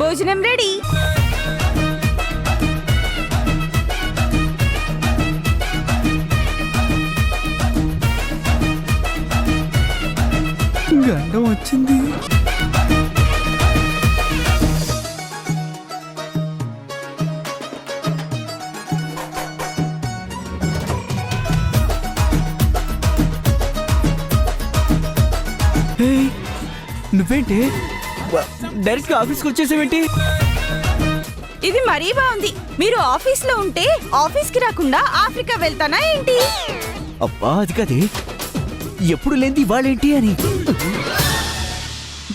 భోజనం రెడీ. గండం వచ్చింది. నువ్వేంటి డైరెక్ట్ గా ఆఫీస్కి వచ్చేసావేంటి? ఇది మరీ బాగుంది. మీరు ఆఫీస్ లో ఉంటే ఆఫీస్ కి రాకుండా ఆఫ్రికా వెళ్తానా ఏంటి? అబ్బా అది కదే, ఎప్పుడు లేంది ఇవాళేంటి అని.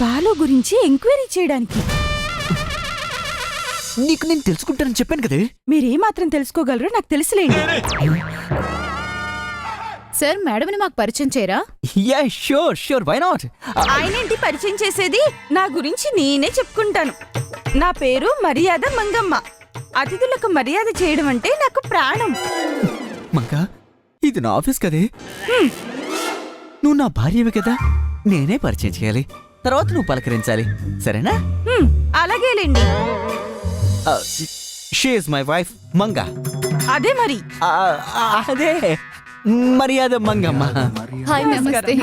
బాలు గురించి ఎంక్వైరీ చేయడానికి. నీకు నేను తెలుసుకుంటానని చెప్పాను కదే. మీరేమాత్రం తెలుసుకోగలరో నాకు తెలుసులేండి. సార్, మేడంని మాకు పరిచయం చేయరా? Yeah sure sure, why not. ఆయనేంటి పరిచయం చేసేది? నా గురించి నేనే చెప్పుకుంటాను. నా పేరు మర్యాద మంగమ్మ. అతిథులకు మర్యాద చేయడం అంటే నాకు ప్రాణం. మంగా, ఇది నా ఆఫీస్ కదే. నువ్వు నా భార్యవి కదా, నేనే పరిచయం చేయాలి, తర్వాత నువ్వు పలకరించాలి, సరేనా? అలాగేలేండి. She is my wife Manga. అదే మరి. అదే మర్యాద మంగమ్మ. హాయ్, నమస్తే.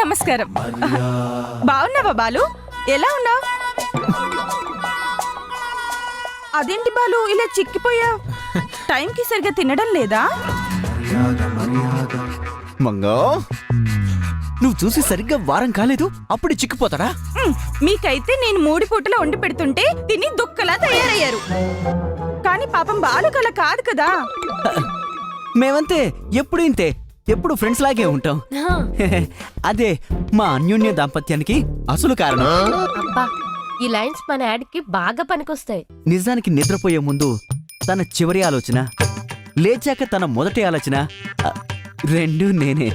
నమస్కారం. బాగున్నావా బాలు? ఎలా ఉన్నావు? అదేంటి బాలు ఇలా చిక్కిపోయా? టైంకి సరిగా తినడం లేదా? మంగో, నువ్వు చూసి సరిగ్గా వారం కాలేదు, అప్పుడు చిక్కిపోతాడా? మీకైతే నేను 3 పూటలా వండి పెడుతుంటే తిని దుక్కలా తయారయ్యారు. కానీ పాపం బాలు కల కాదు కదా. మేమంతే, ఎప్పుడు ఇంతే, ఎప్పుడు ఫ్రెండ్స్ లాగే ఉంటాం. అదే మా అన్యోన్య దాంపత్యానికి అసలు కారణం. అబ్బా, ఈ లైన్స్ మన యాడ్ కి బాగా పనికొస్తాయి. నిజానికి నిద్రపోయే ముందు తన చివరి ఆలోచన, లేచాక తన మొదటి ఆలోచన రెండూ నేనే.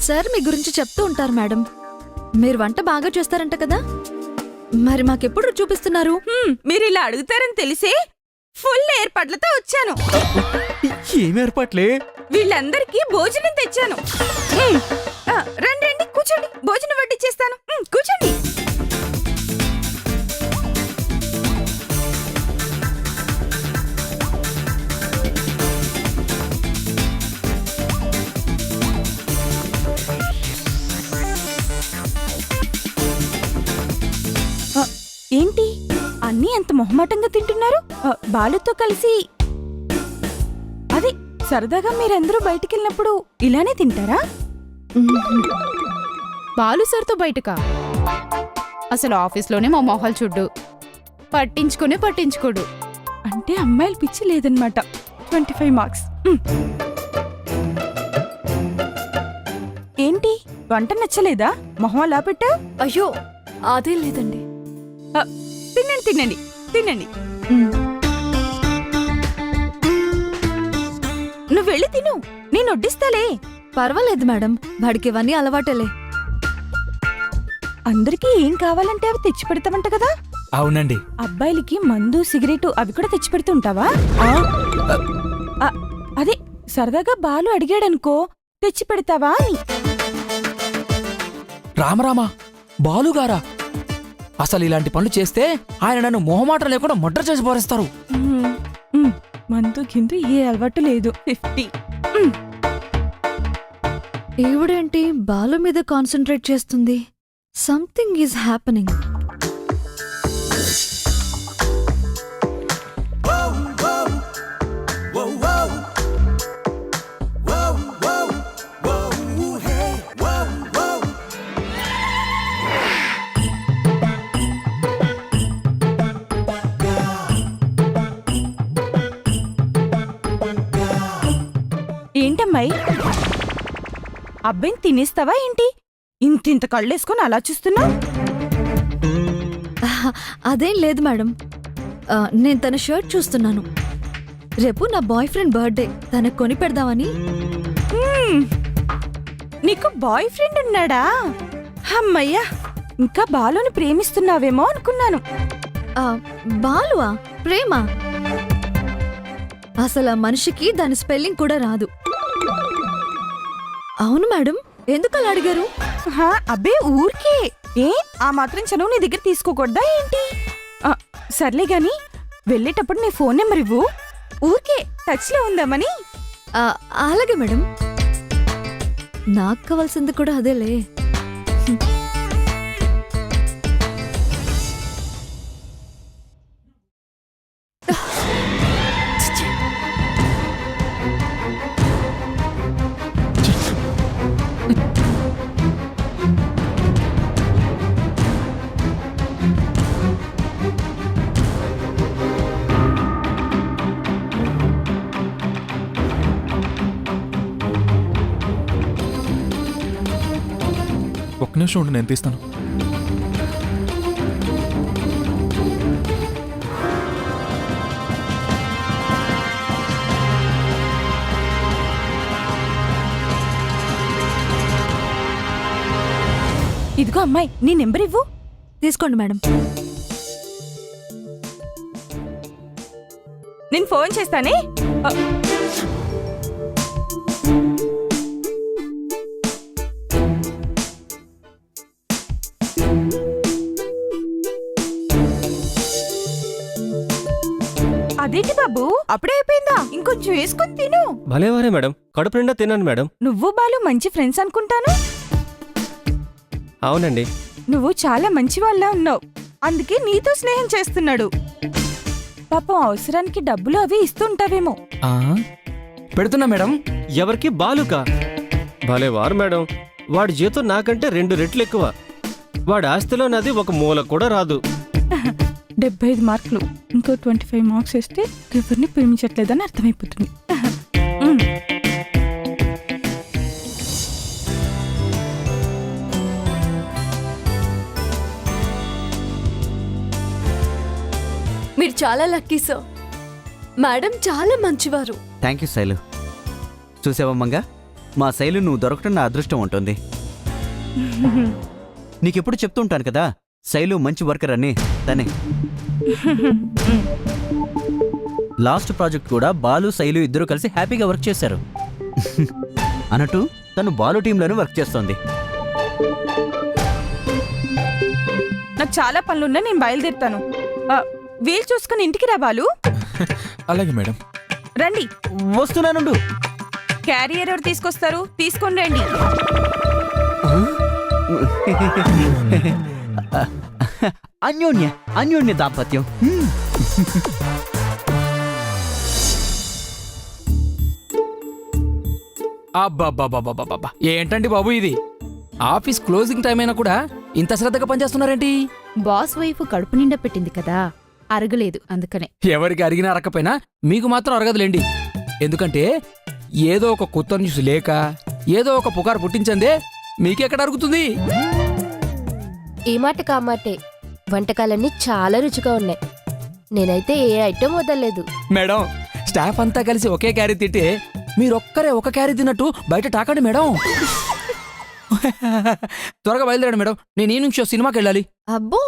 సార్ మీ గురించి చెప్తూ ఉంటారు మేడం. మీరు వంట బాగా చేస్తారంట కదా, మరి మాకెప్పుడు చూపిస్తున్నారు? మీరు ఇలా అడుగుతారని తెలిసే ఫుల్ ఏర్పాట్లతో వచ్చాను. ఏం ఏర్పాట్లే? వీళ్ళందరికీ భోజనం తెచ్చాను. రండి రండి, కూర్చోండి, భోజనం వడ్డిచ్చేస్తాను. కూర్చోండి. ఏంటి అన్నీ అంత మొహమాటంగా తింటున్నారు? బాలుతో కలిసి అదే సరదాగా మీరందరూ బయటికెళ్ళినప్పుడు ఇలానే తింటారా? బాలు సార్తో బయటకా? అసలు ఆఫీస్లోనే మా మొహాలు చూడ్డు, పట్టించుకోడు. అంటే అమ్మాయిలు పిచ్చి లేదన్నమాట. 25 మార్క్స్. ఏంటి వంట నచ్చలేదా? మొహం అలా పెట్టా? అయ్యో అదే లేదండి. తినండి తినండి తినండి. నువ్వు వెళ్ళి తిను, నేను వడ్డిస్తాలే. పర్వాలేదు మేడం, వాడికి ఇవన్నీ అలవాటలే. అందరికీ ఏం కావాలంటే అవి తెచ్చి పెడతామంట కదా? అవునండి. అబ్బాయిలకి మందు సిగరెట్ అవి కూడా తెచ్చి పెడుతుంటావా? అదే సరదాగా బాలు అడిగాడనుకో, తెచ్చి పెడతావా అని. రామరామా, బాలుగారా? అసలు ఇలాంటి పనులు చేస్తే ఆయన నన్ను మొహమాటం లేకుండా మర్డర్ చేసి పారేస్తారు. మందు కింద ఏ అలవాటు లేదు. 50. ఈవిడేంటి బాలు మీద కాన్సన్ట్రేట్ చేస్తుంది? Something is happening. ఏంటమ్మాయి, అబ్బాయిని తినేస్తావా ఏంటి? ఇంతింత కళ్ళేసుకొని అలా చూస్తున్నా? అదేం లేదు మేడం, నేను తన షర్ట్ చూస్తున్నాను. రేపు నా బాయ్ ఫ్రెండ్ బర్త్డే, తనకు కొని పెడదామని. నీకు బాయ్ ఫ్రెండ్ ఉన్నాడా? అమ్మయ్యా, ఇంకా బాలుని ప్రేమిస్తున్నావేమో అనుకున్నాను. బాలువా? ప్రేమ? అసలు ఆ మనిషికి దాని స్పెల్లింగ్ కూడా రాదు. అవును మేడం, ఎందుకు అలా అడిగారు? హా, అబ్బే ఊరికే. ఏ ఆ మాత్రం చనువు నీ దగ్గర తీసుకోకూడదా ఏంటి? ఆ, సర్లే గాని వెళ్ళేటప్పుడు నీ ఫోన్ నెంబర్ ఇవ్వు. ఊరికే టచ్ లో ఉందామని. ఆ, అలాగే మేడం. నాకు కావాల్సింది కూడా అదేలే. ఒక్క నిమిషం ఉండి నేను తీస్తాను. ఇదిగో అమ్మాయి, నీ నెంబర్ ఇవ్వు. తీసుకోండి మేడం. నేను ఫోన్ చేస్తానే. ఆ, అదేంటి బాబు, అప్పుడే అయిపోయిందా? ఇంకొంచెం వేసుకొని తిను. భలేవారే మేడం, కడుపు నిండా తిన్నాను మేడం. నువ్వు బాలు మంచి ఫ్రెండ్స్ అనుకుంటాను. అవునండి. నువ్వు చాలా మంచి వాళ్ళ ఉన్నావు, అందుకే నీతో స్నేహం చేస్తున్నాడు. పాపం అవసరానికి డబ్బులు అవి ఇస్తుంటావేమో. ఆ, పెడుతున్నా మేడం. ఎవరికి? బాలుకా? భలేవారు మేడం, వాడి జీతం నాకంటే 2 రెట్లు ఎక్కువ. వాడి ఆస్తిలో నాది ఒక మూల కూడా రాదు. 75 మార్కులు, ఇంకో 25 మార్క్స్ వేస్తే ఎవరిని ప్రేమించట్లేదని అర్థమైపోతుంది. ఉమ్. మీరు చాలా లక్కీ సార్. మేడం చాలా మంచివారు. Thank you Shailu. చూసావమ్మంగా, మా శైలు నువ్వు దొరకటం నా అదృష్టం ఉంటుంది. నీకెప్పుడు చెప్తుంటాను కదా, శైలు మంచి వర్కర్ అని. తనే లాస్ట్ ప్రాజెక్ట్ కూడా బాలు శైలు ఇద్దరు కలిసి హ్యాపీగా వర్క్ చేశారు. అన్నట్టు తను బాలు టీంలోనే వర్క్ చేస్తోంది. నాకు చాలా పనులున్నా, నేను బయలుదేరుతాను. వీలు చూసుకుని ఇంటికి రా బాలు. అలాగే మేడం. రండి. వస్తున్నానుండు. క్యారియర్ ఎవరు తీసుకొస్తారు? తీసుకొని రండి. అన్యోన్య దాంపత్యం. అబ్బా, ఏంటండి బాబు ఇది? ఆఫీస్ క్లోజింగ్ టైం అయినా కూడా ఇంత శ్రద్ధగా పనిచేస్తున్నారేంటి? బాస్ వైఫ్ కడుపు నిండా పెట్టింది కదా, అరగలేదు అందుకనే. ఎవరికి అరిగినా అరకపోయినా మీకు మాత్రం అరగదులేండి. ఎందుకంటే ఏదో ఒక కొత్త న్యూస్ లేక ఏదో ఒక పుకారు పుట్టించందే మీకెక్కడ అరుగుతుంది? ఈ మాట కామాటే, వంటకాలన్నీ చాలా రుచిగా ఉన్నాయి. నేనైతే ఏ ఐటెం వదలలేదు. మేడం, స్టాఫ్ అంతా కలిసి ఒకే క్యారీ తింటే మీరొక్కరే ఒక క్యారీ తిన్నట్టు బయట టాకండి మేడం. త్వరగా బయలుదేరండి మేడం, నేను ఈ నిమిషం సినిమాకి వెళ్ళాలి. అబ్బో,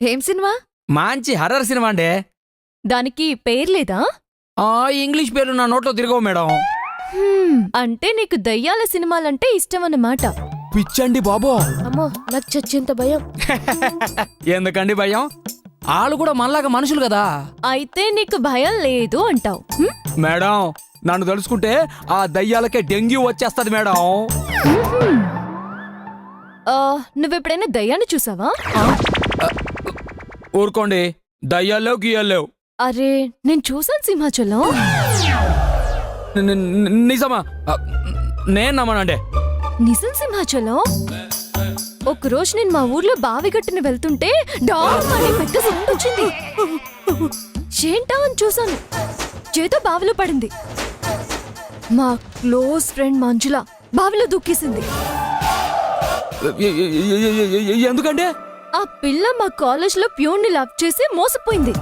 ఏం సినిమా? మంచి హర్రర్ సినిమా అండి. దానికి పేరు లేదా? ఆ ఇంగ్లీష్ పేర్లు నా నోట్లో తిరగవు మేడం. అంటే నీకు దయ్యాల సినిమాలంటే ఇష్టం అన్నమాట. పిచ్చండి బాబో. అమ్మో, నాకు చచ్చేంత భయం. ఎందుకండి భయం? ఆళ్ళు కూడా మనలాగా మనుషులు కదా. అయితే నీకు భయం లేదు అంటావు. మేడం, నన్ను తలుచుకుంటే ఆ దయ్యాలకే డెంగ్యూ వచ్చేస్తది మేడం. నువ్వెప్పుడైనా దయ్యాన్ని చూసావా? ఊరుకోండి, దయ్యాల్లో గీయాలేవు. అరే, నేను చూసాను సింహాచలం. నిజమా? నేను నమ్మనండి. నిజం సింహాచలం. ఒకరోజు నేను మా ఊర్లో బావిగట్టున వెళ్తుంటే డామ్ అని పెద్ద సౌండ్ వచ్చింది. ఏంటా అని చూసాను, చేతో బావిలో పడింది. మా క్లోజ్ ఫ్రెండ్ మంజుల బావిలో దూకేసింది. ఎందుకంటే ఆ పిల్ల మా కాలేజ్లో ప్యూన్ని లవ్ చేసి మోసపోయింది.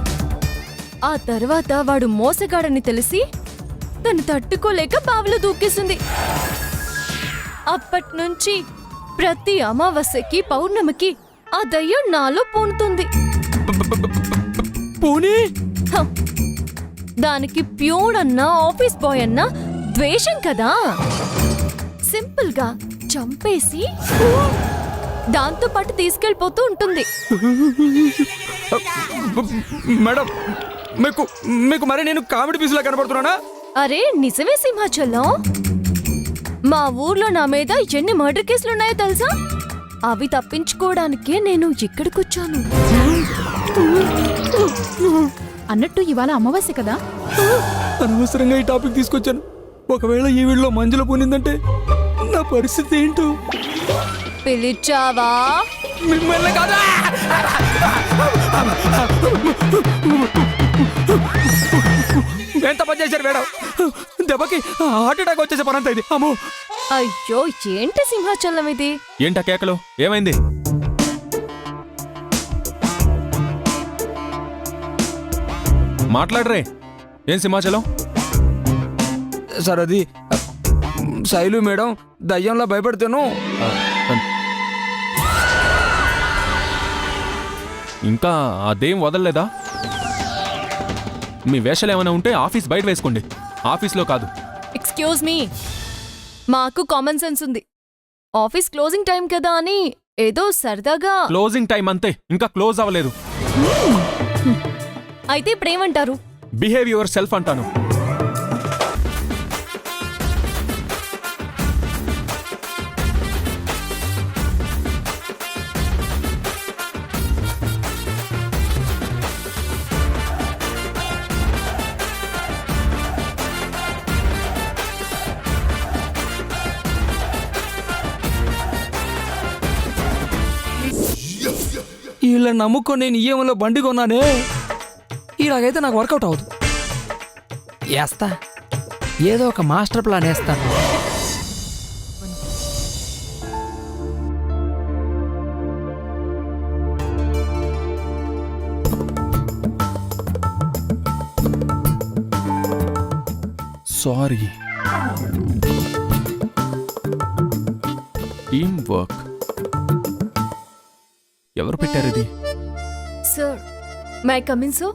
ఆ తర్వాత వాడు మోసగాడని తెలిసి తను తట్టుకోలేక బావిలో దూకేసింది. అప్పట్నుంచి ప్రతి అమావాస్యకి పౌర్ణమికి ఆ దయ్యం నాలో పూనుతుంది. పోనీ హ, దానికి ప్యూన్ అన్నా ఆఫీస్ బాయ్ అన్నా ద్వేషం కదా. సింపుల్ గా చంపేసి దాంతో పాటు తీసుకెళ్ళిపోతూ ఉంటుంది. మేడం, మీకు మీకు మరి నేను కామెడీ పీసులా కనపడుతున్నానా? అరే నిజమే సింహాచలం, మా ఊర్లో నా మీద ఎన్ని మర్డర్ కేసులున్నాయో తెలుసా? అవి తప్పించుకోవడానికే నేను ఇక్కడికొచ్చాను. అన్నట్టు ఇవాళ అమావాస్య కదా. అనవసరంగా ఈ టాపిక్ తీసుకొచ్చాను. ఒకవేళ ఈ వీడిలో మంజుల పోనిందంటే నా పరిస్థితి ఏంటో. పిలిచావా? మిమ్మల్ని కాదా? ఎంత పని చేశారు మేడం? దెబ్బకి హార్ట్ అటాక్ వచ్చేసే పని అంతా ఇది. అమ్మో, అయ్యో ఏంటి సింహాచలం ఇది? ఏంటా కేకలు? ఏమైంది? మాట్లాడరే. ఏం సింహాచలం? సార్ అది శైలు మేడం దయ్యంలా భయపడితేను. ఇంకా అదేం వదలలేదా? మీ వేషాలు ఏమైనా ఉంటే ఆఫీస్ బయట వేసుకోండి, ఆఫీస్లో కాదు. ఎక్స్క్యూజ్ మీ, మాకు కామన్ సెన్స్ ఉంది. ఆఫీస్ క్లోజింగ్ టైం కదా అని ఏదో సరదాగా. క్లోజింగ్ టైం అంతే, ఇంకా క్లోజ్ అవ్వలేదు. అయితే ఇప్పుడేమంటారు? బిహేవ్ యువర్ సెల్ఫ్ అంటాను. వీళ్ళని నమ్ముకొని నేను ఈఎంలో బండి కొన్నానే, ఇలాగైతే నాకు వర్కౌట్ అవ్వదు. వేస్తా, ఏదో ఒక మాస్టర్ ప్లాన్ వేస్తాను. సారీ. టీమ్ వర్క్ ఎవరు పెట్టారు ఇది? Sir, may come in sir?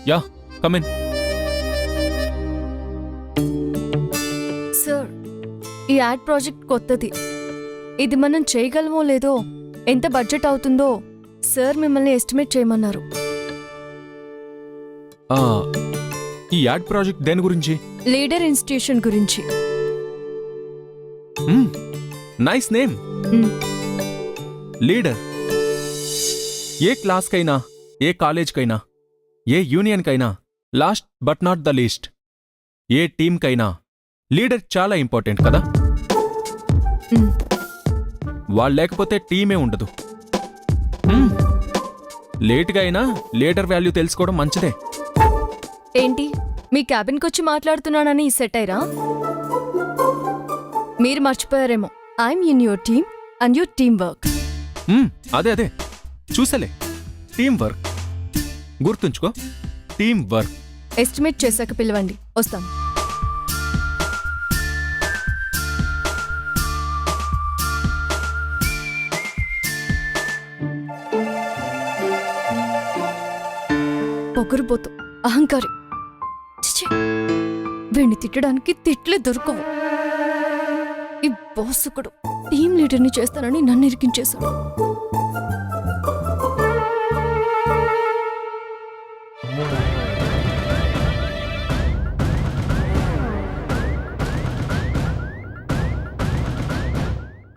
Yeah, come in. Sir, ఈ యాడ్ ప్రాజెక్ట్ కొత్తది. ఇది మనం చేయగలమో లేదో, ఎంత బడ్జెట్ అవుతుందో సార్ మిమ్మల్ని ఎస్టిమేట్ చేయమన్నారు. ఈ యాడ్ ప్రాజెక్ట్ దేని గురించి? లీడర్ ఇన్స్టిట్యూషన్ గురించి. Nice name, leader. ఏ క్లాస్కైనా, ఏ కాలేజ్కైనా, ఏ యూనియన్కైనా, last but not the least ఏ టీంకైనా లీడర్ చాలా ఇంపార్టెంట్ కదా. వాళ్ళు లేకపోతే టీమే ఉండదు. లేట్గా అయినా లీడర్ వాల్యూ తెలుసుకోవడం మంచిదే. ఏంటి, మీ క్యాబిన్కి వచ్చి మాట్లాడుతున్నానని సెట్ అయ్యరా? మీరు మర్చిపోయారేమో, I'm in your team and your team work. అదే అదే చూసలే, టీం వర్క్ గుర్తుంచుకో, టీం వర్క్. ఎస్టిమేట్ చేశాక పిలవండి, వస్తాను. పొగరుబోతు, అహంకారి. చిచి, వీణ్ణి తిట్టడానికి తిట్లే దొరకవు. ఈ బాసుకుడు టీం లీడర్ని చేస్తానని నన్ను ఇరికించేశాడు.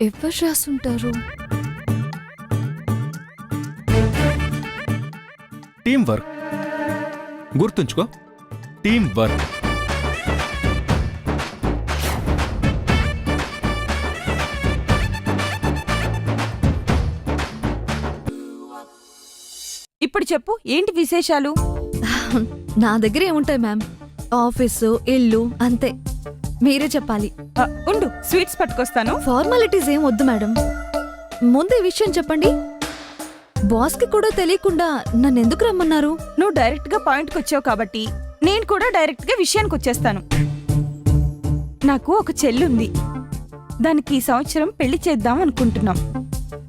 ఎవరు రాసుంటారు? టీం వర్క్ గుర్తుంచుకో, టీం వర్క్. ఇప్పుడు చెప్పు, ఏంటి విశేషాలు? నా దగ్గర ఏముంటాయి మ్యామ్, ఆఫీసు, ఇల్లు అంతే. మీరే చెప్పాలి. ఉండు, స్వీట్స్ పట్టుకొస్తాను. ఫార్మాలిటీస్ ఏం వద్దు మేడం, ముందు ఈ విషయం చెప్పండి. బాస్కి కూడా తెలియకుండా నన్ను ఎందుకు రమ్మన్నారు? నువ్వు డైరెక్ట్ గా పాయింట్కి వచ్చావు కాబట్టి నేను కూడా డైరెక్ట్ గా విషయానికి వచ్చేస్తాను. నాకు ఒక చెల్లుంది, దానికి ఈ సంవత్సరం పెళ్లి చేద్దాం అనుకుంటున్నాం.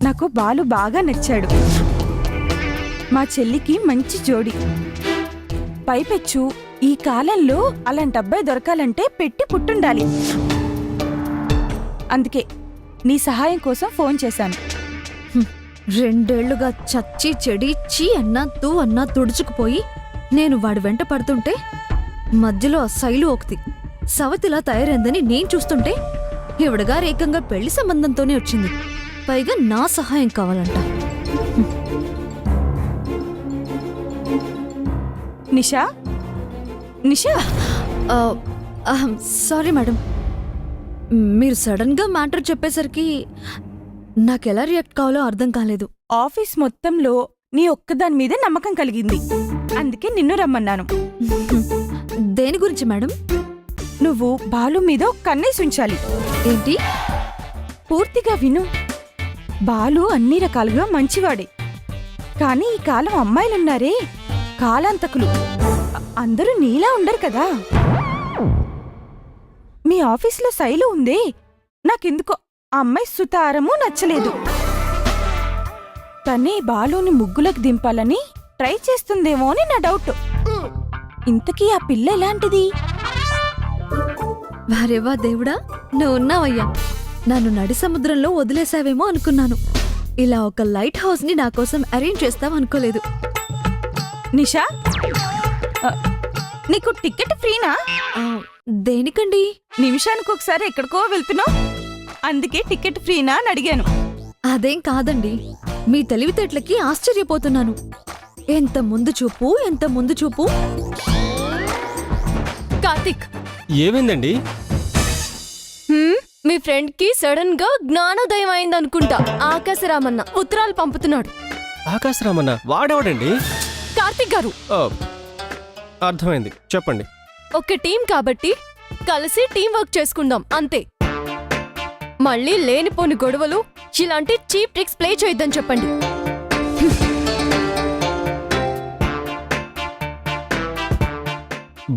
నాకు బాలు బాగా నచ్చాడు. మా చెల్లికి మంచి జోడి, పైపెచ్చు ఈ కాలంలో అలాంటి అబ్బాయి దొరకాలంటే పెట్టి పుట్టుండాలి. అందుకే నీ సహాయం కోసం ఫోన్ చేశాను. 2 ఏళ్లుగా చచ్చి చెడి చీ అన్నా తూ అన్నా తుడుచుకుపోయి నేను వాడి వెంట పడుతుంటే మధ్యలో ఆ శైలు ఒకటి సవతిలా తయారైందని నేను చూస్తుంటే ఈవిడగారు ఏకంగా పెళ్లి సంబంధంతోనే వచ్చింది. పైగా నా సహాయం కావాలంట. నిషా నిషా సారీ మేడం, మీరు సడన్ గా మ్యాటర్ చెప్పేసరికి నాకెలా రియాక్ట్ కావాలో అర్థం కాలేదు. ఆఫీస్ మొత్తంలో నీ ఒక్కదాని మీదే నమ్మకం కలిగింది, అందుకే నిన్ను రమ్మన్నాను. దేని గురించి మేడం? నువ్వు బాలు మీద ఒక కన్నేసి ఉంచాలి. ఏంటి? పూర్తిగా విను. బాలు అన్ని రకాలుగా మంచివాడే, కానీ ఈ కాలం అమ్మాయిలున్నారే కాలాంతకులు. అందరూ నీలా ఉండరు కదా. మీ ఆఫీస్లో శైలు ఉందే, నాకెందుకో ఆ అమ్మాయి సుతారము నచ్చలేదు. తనే బాలుని ముగ్గులకు దింపాలని ట్రై చేస్తుందేమో అని నా డౌట్. ఇంతకీ ఆ పిల్ల ఎలాంటిది? వారేవా దేవుడా, నువ్వు ఉన్నావయ్యా. నన్ను నడి సముద్రంలో వదిలేసావేమో అనుకున్నాను. ఇలా ఒక లైట్ హౌస్ ని నా కోసం అరేంజ్ చేస్తావనుకోలేదు. నిషా, నీకు టికెట్ ఫ్రీనా? దేనికండి? నిమిషానికి ఒకసారి ఎక్కడికో వెళ్తున్నావు, అందుకే టికెట్ ఫ్రీనా అని అడిగాను. అదేం కాదండి, మీ తెలివితేటలకి ఆశ్చర్యపోతున్నాను. ఎంత ముందు చూపు, ఎంత ముందు చూపు. కార్తిక్, ఏమైందండి? మీ ఫ్రెండ్ కి సడన్ గా జ్ఞానోదయం అయిందనుకుంటా. ఆకాశరామన్న ఉత్తరాలు పంపుతున్నాడు. ఆకాశరామన్న వాడేవాడండి? కార్తిక్ గారు, ఓ, అర్థమైంది, చెప్పండి. ఒక టీం కాబట్టి కలిసి టీం వర్క్ చేసుకుందాం అంతే. మళ్ళీ లేనిపోని గొడవలు, ఇలాంటి చీప్ ట్రిక్స్ ప్లే చేయొద్దని చెప్పండి.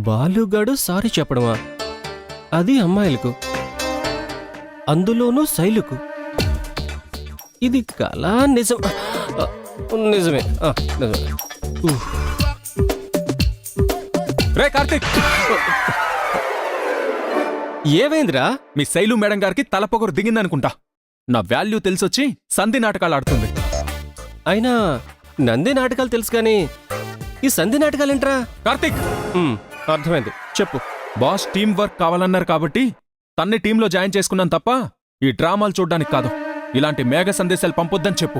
బాలుగాడు సారీ చెప్పడమా? అది అమ్మాయిలకు, అందులోనూ శైలుకు. ఇది కళా నిజం? నిజమే, నిజమే. రే కార్తిక్, ఏమైందిరా? మీ శైలు మేడం గారికి తలపొగరు దిగిందనుకుంటా. నా వాల్యూ తెలిసొచ్చి సంధి నాటకాలు ఆడుతుంది. అయినా నంది నాటకాలు తెలుసు కానీ ఈ సంధి నాటకాలేంట్రా? కార్తిక్, అర్థమైంది, చెప్పు. బాస్ టీం వర్క్ కావాలన్నారు కాబట్టి తన్ని టీంలో జాయిన్ చేసుకున్నాను తప్ప ఈ డ్రామాలు చూడ్డానికి కాదు. ఇలాంటి మేఘ సందేశాలు పంపొద్దని చెప్పు.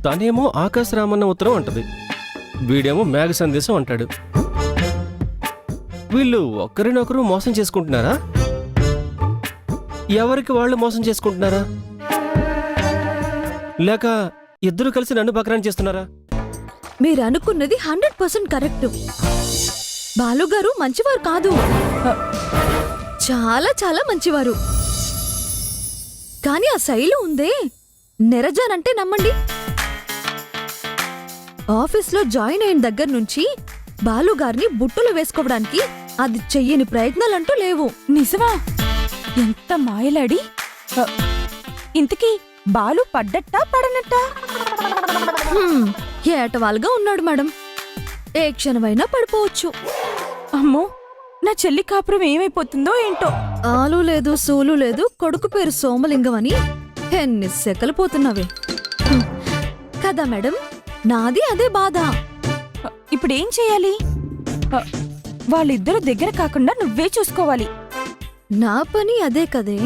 తనేమో ఆకాశరామన్న ఉత్తరం అంటది, వీడేమో మేఘ సందేశం అంటాడు. వీళ్ళు ఒకరినొకరు మోసం చేసుకుంటున్నారా? ఎవరికి వాళ్ళు మోసం చేసుకుంటున్నారా? లేక ఇద్దరు కలిసి నన్ను బకరాన్ చేస్తున్నారా? మీరు అనుకున్నది 100% కరెక్ట్. బాలుగారు మంచివారు కాదు, చాలా చాలా మంచివారు. కానీ ఆ శైలు ఉందే, నెరజానంటే నమ్మండి. ఆఫీస్లో జాయిన్ అయిన దగ్గర నుంచి బాలుగారిని బుట్టలు వేసుకోవడానికి అది చెయ్యని ప్రయత్నాలంటూ లేవు. నిజమా? ఎంత మాయలాడి. ఇంతకీ బాలు పడ్డట్టా పడనట్టా? ఏటవాలుగా ఉన్నాడు మేడం, ఏ క్షణమైనా పడిపోవచ్చు. అమ్మో, నా చెల్లి కాపురం ఏమైపోతుందో ఏంటో. ఆలు లేదు సూలు లేదు, కొడుకు పేరు సోమలింగం అని ఎన్ని సెకలు పోతున్నావే కదా మేడం. నాది అదే బాధ. ఇప్పుడేం చేయాలి? వాళ్ళిద్దరూ దగ్గర కాకుండా నువ్వే చూసుకోవాలి. నా పని అదే కదే.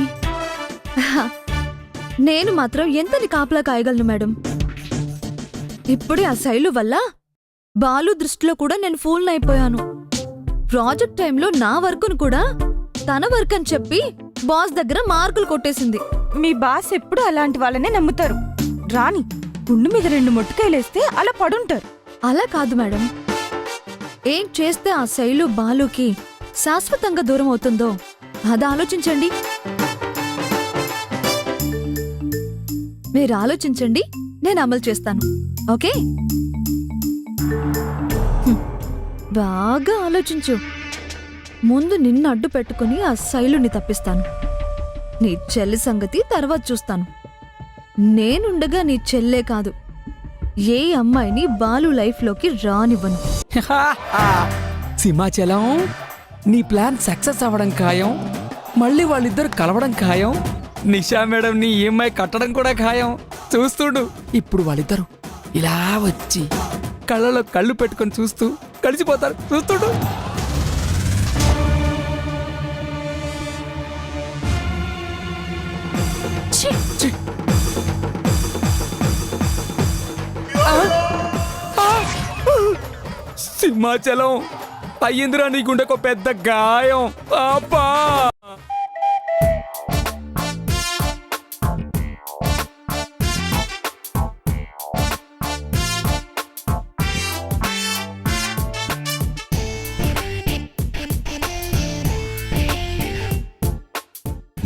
నేను మాత్రం ఎంతని కాపలా కాయగలను మేడం. ఇప్పుడే ఆ శైలు వల్ల బాలు దృష్టిలో కూడా నేను ఫూల్ అయిపోయాను. ప్రాజెక్ట్ టైంలో నా వర్కును కూడా తన వర్క్ అని చెప్పి బాస్ దగ్గర మార్కులు కొట్టేసింది. మీ బాస్ ఎప్పుడు అలాంటి వాళ్ళనే నమ్ముతారు. రాని గుండు మీద 2 మొట్టకాయలేస్తే అలా పడుంటారు. అలా కాదు మేడం, ఏం చేస్తే ఆ శైలు బాలుకి శాశ్వతంగా దూరం అవుతుందో అది ఆలోచించండి. మీరు ఆలోచించండి, నేను అమలు చేస్తాను. ఓకే? బాగా ఆలోచించు. ముందు నిన్ను అడ్డు పెట్టుకుని ఆ శైలుని తప్పిస్తాను. నీ చెల్లి సంగతి తర్వాత చూస్తాను. నేనుండగా నీ చెల్లే కాదు, ఏ అమ్మాయిని బాలు లైఫ్లోకి రానివ్వను. సింహాచలం నీ ప్లాన్ సక్సెస్ అవ్వడం ఖాయం, మళ్ళీ వాళ్ళిద్దరు కలవడం ఖాయం, నిషా మేడం నీ ఈఎంఐ కట్టడం కూడా ఖాయం. చూస్తుండు, ఇప్పుడు వాళ్ళిద్దరు ఇలా వచ్చి కళ్ళలో కళ్ళు పెట్టుకొని చూస్తూ కలిసిపోతారు. చూస్తుండు. ఛీ! ఛీ! సింహాచలం అయ్యిందిరా నీ గుండెకు పెద్ద గాయం. అబ్బా!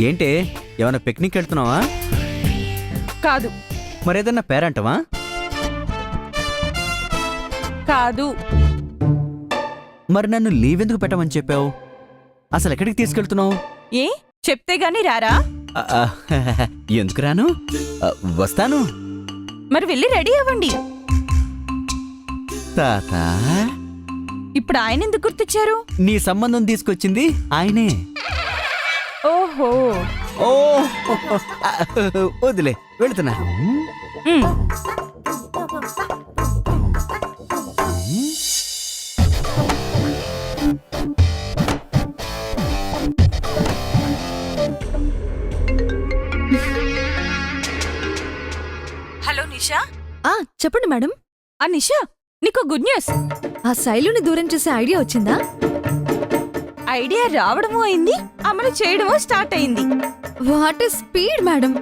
ఏంటే ఏమైనా పిక్నిక్ వెళ్తున్నావా? కాదు మరేదన్నా పేరంటవా? కాదు. మరి నన్ను లీవ్ ఎందుకు పెట్టమని చెప్పావు? అసలు ఎక్కడికి తీసుకెళ్తున్నావు? ఏ చెప్తే గాని రారా? ఆ, ఆ, ఎందుకు రాను? వస్తాను. మరి వెళ్ళి రెడీ అవ్వండి. తాత, ఇప్పుడు ఆయన ఎందుకు గుర్తొచ్చారు? నీ సంబంధం తీసుకొచ్చింది ఆయనే. ఓహో. ఓ వదిలే, వెళుతున్నా. ఉమ్. హలో నిషా. చెప్పండి మేడం. నిషా, నీకు గుడ్ న్యూస్. ఆ శైలుని దూరం చేసే ఐడియా వచ్చిందా? ఐడియా రావడమూ అయింది, అమలు చేయడమూ స్టార్ట్ అయింది. What is speed madam.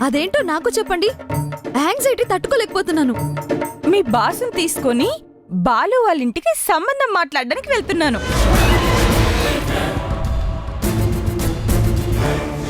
అదేంటో నాకు చెప్పండి, యాంగ్జైటీ తట్టుకోలేకపోతున్నాను. మీ బాసుని తీసుకొని బాలు వాళ్ళ ఇంటికి సంబంధం మాట్లాడడానికి వెళ్తున్నాను.